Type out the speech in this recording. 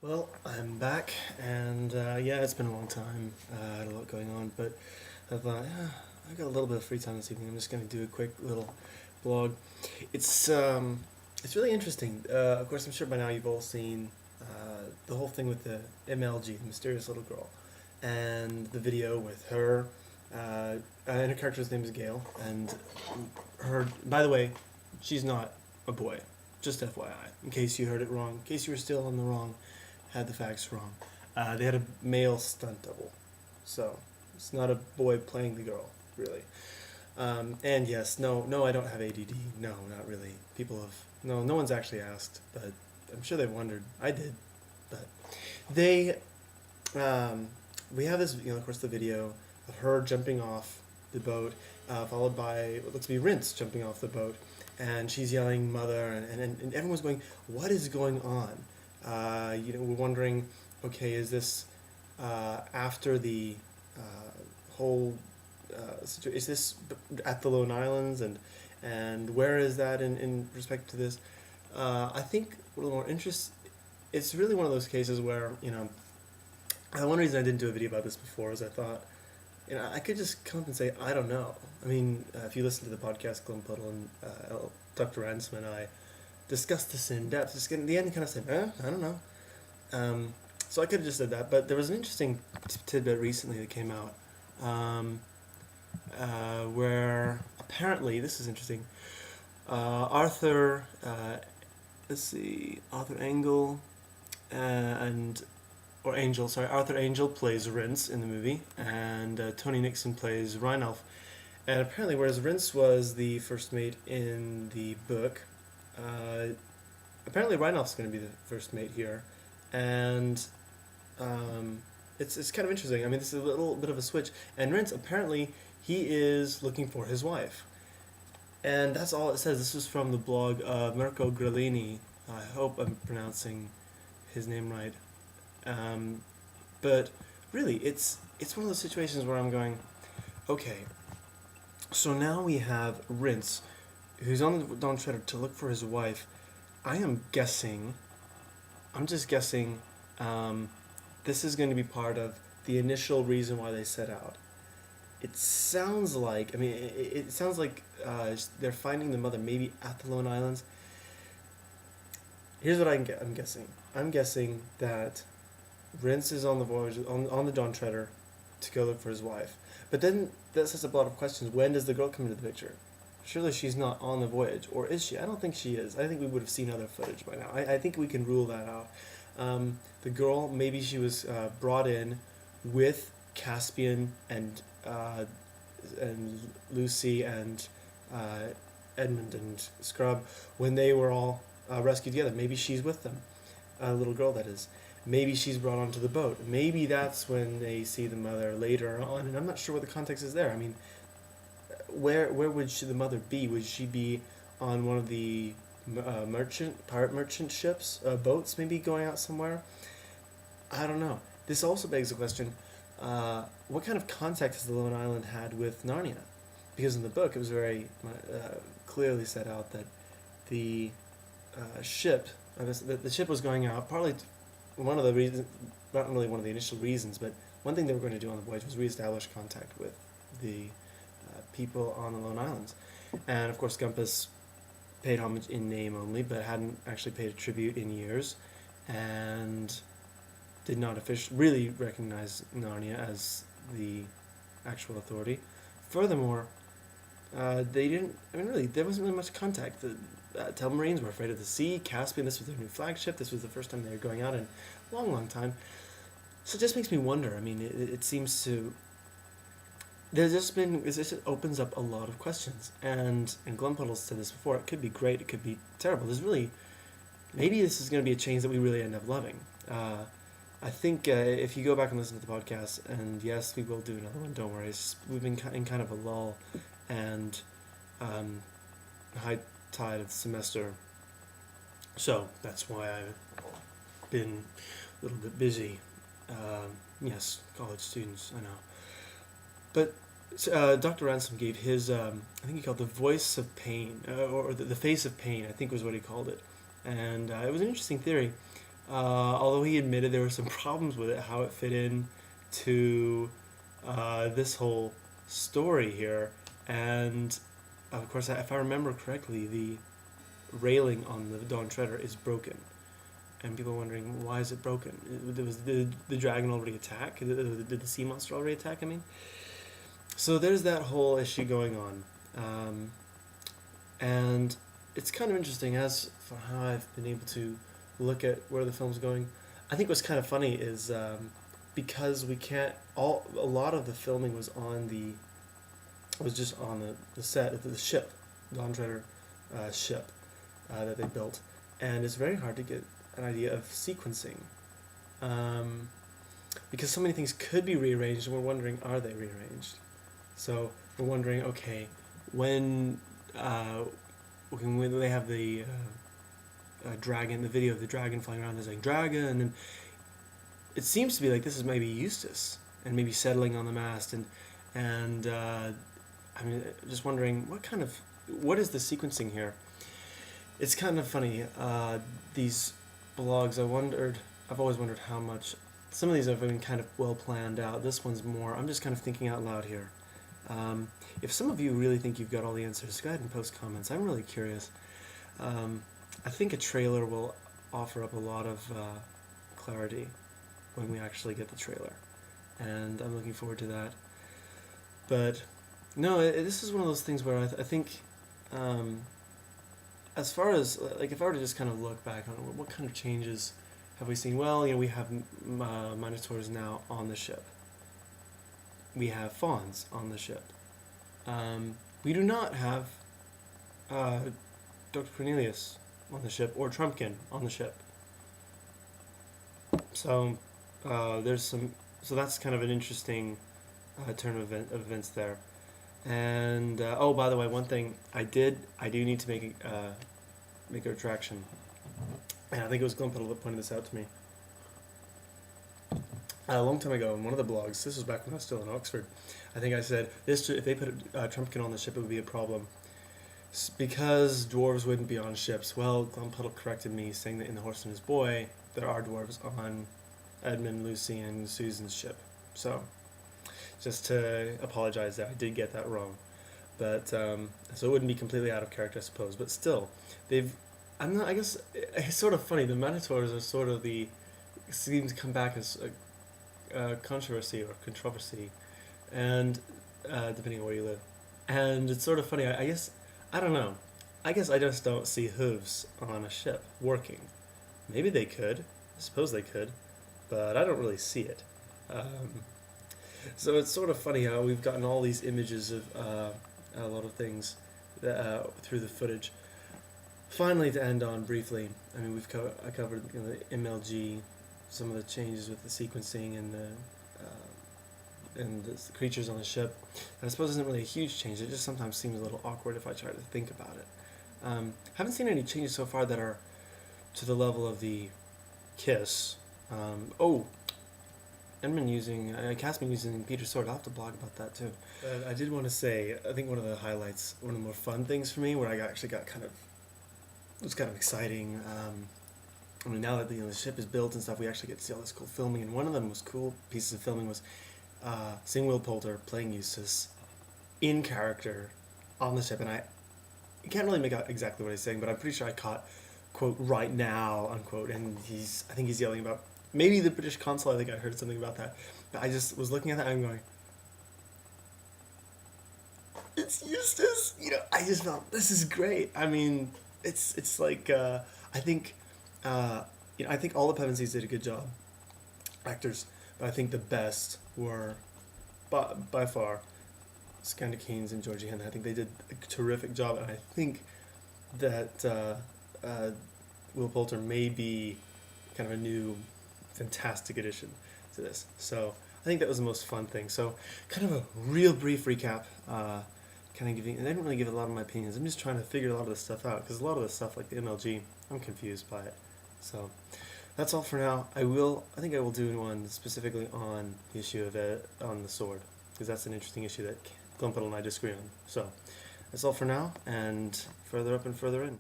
Well, I'm back, and yeah, it's been a long time. I had a lot going on, but I thought, yeah, I got a little bit of free time this evening. I'm just going to do a quick little blog. It's um, it's really interesting. Of course, I'm sure by now you've all seen the whole thing with the MLG, the mysterious little girl, and the video with her. And her character's name is Gail, and her. By the way, she's not a boy. Just FYI, in case you heard it wrong, in case you were still on the wrong, had the facts wrong. They had a male stunt double, so it's not a boy playing the girl, really. And yes, no, I don't have ADD. No, not really. People have no one's actually asked, but I'm sure they've wondered. I did, but they, um, we have this, of course, the video of her jumping off the boat, followed by what looks to be Rhince jumping off the boat, and she's yelling "mother," and everyone's going, "What is going on?" We're wondering, okay, is this after the whole is this at the Lone Islands, and where is that in respect to this? I think a little more interest. It's really one of those cases where one reason I didn't do a video about this before is I thought, I could just come up and say I don't know. I mean, if you listen to the podcast, Glenn Puddle and Dr. Rhince and I discussed this in depth. Just in the end, kind of said, I don't know. So I could have just said that, but there was an interesting tidbit recently that came out where apparently, this is interesting, Arthur, Arthur Engel, Arthur Angel plays Rhince in the movie, and Tony Nixon plays Rhinelf. And apparently, whereas Rhince was the first mate in the book, apparently Rhinelf's going to be the first mate here, and it's kind of interesting. I mean, this is a little bit of a switch. And Rhince, apparently, he is looking for his wife, and that's all it says. This was from the blog of Mirko Grellini. I hope I'm pronouncing his name right. But really, it's one of those situations where I'm going, okay. So now we have Rhince, who's on the Dawn Treader to look for his wife. I'm just guessing, this is going to be part of the initial reason why they set out. It sounds like, it sounds like they're finding the mother maybe at the Lone Islands. Here's what I'm guessing. I'm guessing that Rhince is on the voyage, on the Dawn Treader to go look for his wife. But then that sets up a lot of questions. When does the girl come into the picture? Surely she's not on the voyage, or is she? I don't think she is. I think we would have seen other footage by now. I think we can rule that out. The girl, maybe she was brought in with Caspian and Lucy and Edmund and Scrub when they were all rescued together. Maybe she's with them, a little girl that is. Maybe she's brought onto the boat. Maybe that's when they see the mother later on, and I'm not sure what the context is there. I mean, where would the mother be? Would she be on one of the pirate merchant ships, boats, maybe going out somewhere? I don't know. This also begs the question: what kind of contact has the Lone Island had with Narnia? Because in the book, it was very clearly set out that the ship, the ship was going out partly. One of the reasons, not really one of the initial reasons, but one thing they were going to do on the voyage was reestablish contact with the people on the Lone Islands. And of course, Gumpus paid homage in name only, but hadn't actually paid a tribute in years, and did not really recognize Narnia as the actual authority. Furthermore, they didn't. Really, there wasn't really much contact. The Telmarines were afraid of the sea. Caspian, this was their new flagship. This was the first time they were going out in a long, long time. So it just makes me wonder. I mean, it seems to. It just opens up a lot of questions. And Glenn Puddle said this before. It could be great. It could be terrible. Maybe this is going to be a change that we really end up loving. I think if you go back and listen to the podcast, and yes, we will do another one. Don't worry. We've been in kind of a lull, and high tide of the semester, so that's why I've been a little bit busy. Yes, college students, I know. But Dr. Ransom gave his, I think he called it the voice of pain, or the face of pain, I think was what he called it. And it was an interesting theory. although he admitted there were some problems with it, how it fit in to this whole story here. And of course, if I remember correctly, the railing on the Dawn Treader is broken. And people are wondering, why is it broken? Did the dragon already attack? Did the sea monster already attack? I mean, so there's that whole issue going on. And it's kind of interesting as for how I've been able to look at where the film's going. I think what's kind of funny is because we can't a lot of the filming was just on the set of the ship, Dawn Treader ship that they built, and it's very hard to get an idea of sequencing because so many things could be rearranged, and we're wondering, are they rearranged? So we're wondering, okay, when they have the dragon, the video of the dragon flying around, there's like dragon, and it seems to be like this is maybe Eustace and maybe settling on the mast, and I mean, just wondering what is the sequencing here? It's kind of funny. These blogs, I've always wondered how much. Some of these have been kind of well planned out. This one's more. I'm just kind of thinking out loud here. If some of you really think you've got all the answers, go ahead and post comments. I'm really curious. I think a trailer will offer up a lot of clarity when we actually get the trailer, and I'm looking forward to that. But no, this is one of those things where I think, as far as like if I were to just kind of look back on what kind of changes have we seen? Well, we have Minotaurs now on the ship. We have fawns on the ship. We do not have Dr. Cornelius on the ship or Trumpkin on the ship. So So that's kind of an interesting turn of events there. And oh, by the way, one thing I do need to make a retraction, and I think it was Glenn Puddle that pointed this out to me a long time ago in one of the blogs. This was back when I was still in Oxford. I think I said this: if they put Trumpkin on the ship, it would be a problem because dwarves wouldn't be on ships. Well, Glenn Puddle corrected me, saying that in The Horse and His Boy, there are dwarves on Edmund, Lucy, and Susan's ship. So, just to apologize that I did get that wrong. But, so it wouldn't be completely out of character, I suppose. But still, I guess, it's sort of funny. The Minotaurs are sort of seem to come back as a controversy, and, depending on where you live. And it's sort of funny, I guess, I don't know. I guess I just don't see hooves on a ship working. Maybe they could. I suppose they could. But I don't really see it. So it's sort of funny how we've gotten all these images of a lot of things through the footage. Finally, to end on briefly, I mean, I covered the MLG, some of the changes with the sequencing and the creatures on the ship. And I suppose it isn't really a huge change. It just sometimes seems a little awkward if I try to think about it. Haven't seen any changes so far that are to the level of the kiss. Edmund Casman using Peter's sword. I'll have to blog about that too. I did want to say, I think one of the highlights, one of the more fun things for me, where I actually got it was kind of exciting. I mean, now that the ship is built and stuff, we actually get to see all this cool filming. And one of them was cool pieces of filming was seeing Will Poulter playing Eustace in character on the ship. And I can't really make out exactly what he's saying, but I'm pretty sure I caught, quote, "right now," unquote. And I think he's yelling about maybe the British consul. I think I heard something about that. But I just was looking at that and I'm going, it's Eustace. I just felt, this is great. I mean, it's like I think I think all the Pevensies did a good job, actors. But I think the best were by far Skander Keynes and Georgie Henley. I think they did a terrific job, and I think that Will Poulter may be kind of a new fantastic addition to this. So I think that was the most fun thing. So kind of a real brief recap, kind of giving, and I didn't really give a lot of my opinions. I'm just trying to figure a lot of this stuff out, because a lot of the stuff like the MLG, I'm confused by it. So that's all for now. I think I will do one specifically on the issue of it, on the sword, because that's an interesting issue that Glenn Puddle and I disagree on. So that's all for now, and further up and further in.